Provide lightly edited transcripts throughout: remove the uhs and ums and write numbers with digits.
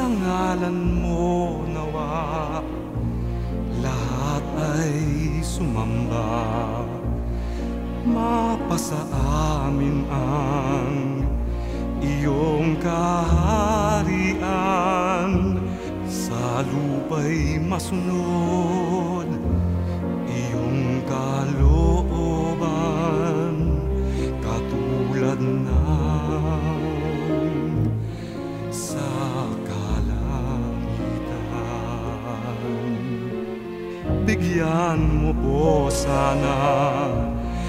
sa ngalan mo nawa, lahat ay sumamba. Mapasa amin ang iyong kaharian, sa lupa'y masunod iyong kalooban, katulad ng sa kalangitan. Bigyan mo po sana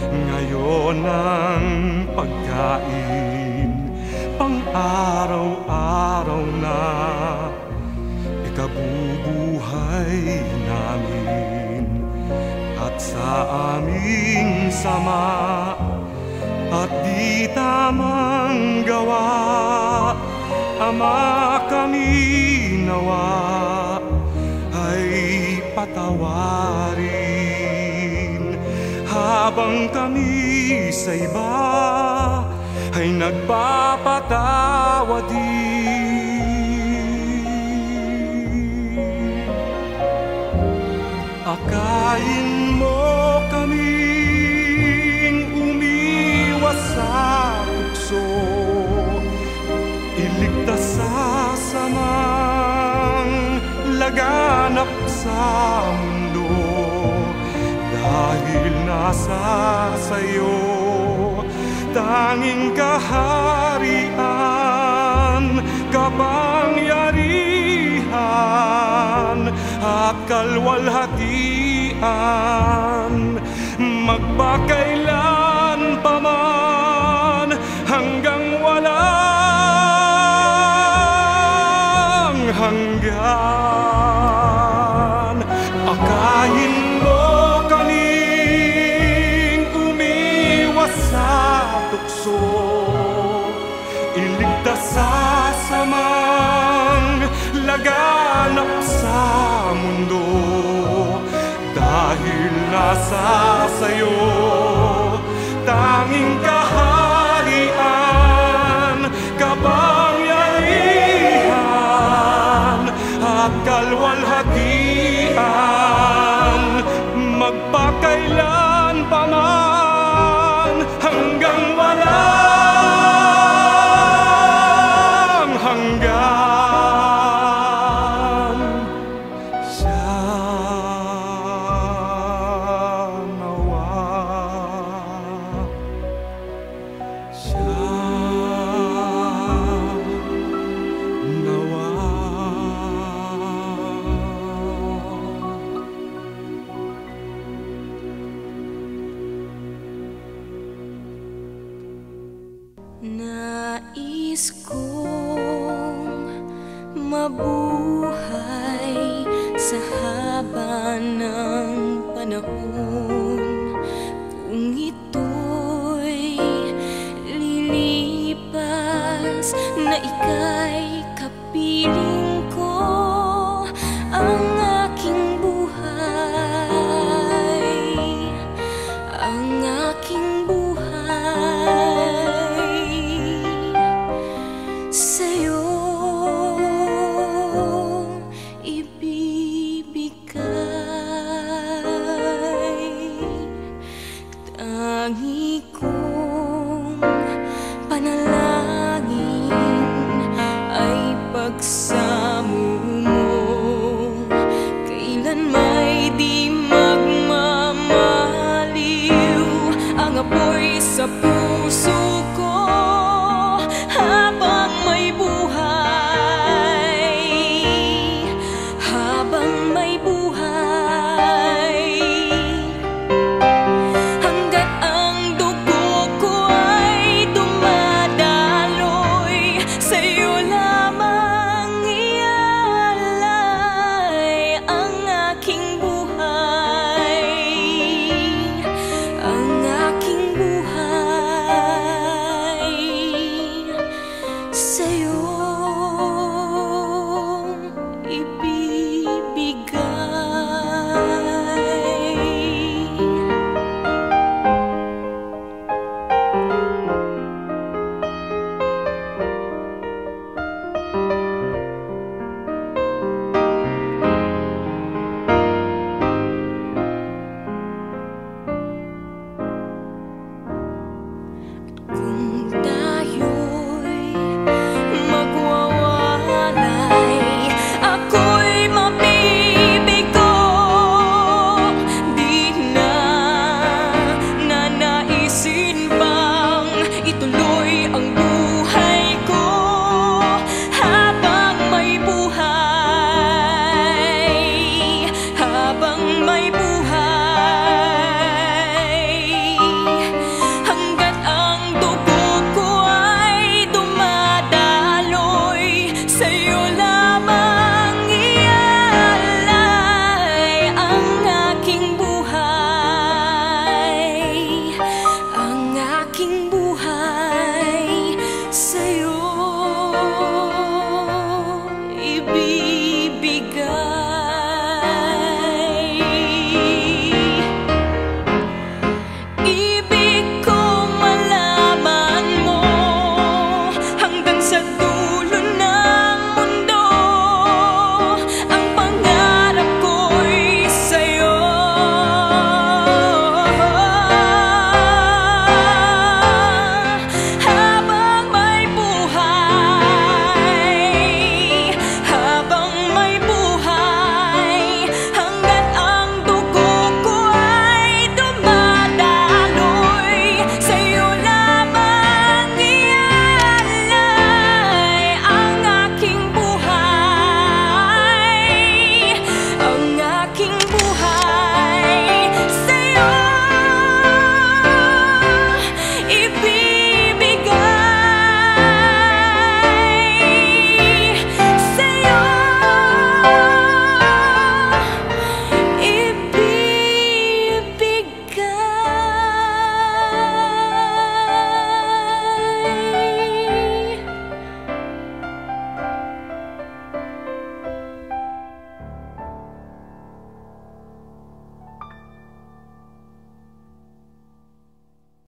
ngayon ng pagkain, pang-araw-araw na ikabubuhay namin, at sa aming sama at di tamang gawa, Ama, kami nawa ay patawarin, habang kami sa iba ay nagpapatawa din. Akayin mo kaming umiwas sa tukso, iligtas sa samang laganap sa mundo, dahil nasa sayo tanging kaharian, kapangyarihan at kalwalhatian, magpakailan pa man hanggang walang hanggan. Akayin mo kaming umiwas sa tukso, iligtas sa samang laganap sa mundo, dahil nasa sayo tanging kaharian, kapangyarihan at kalwalhatian, magpakailan pa man hanggang walang hanggan. Siya nawa, siya nawa. Nais kong mabuhay sa haba ng panahon, kung ito'y lilipas na ikaw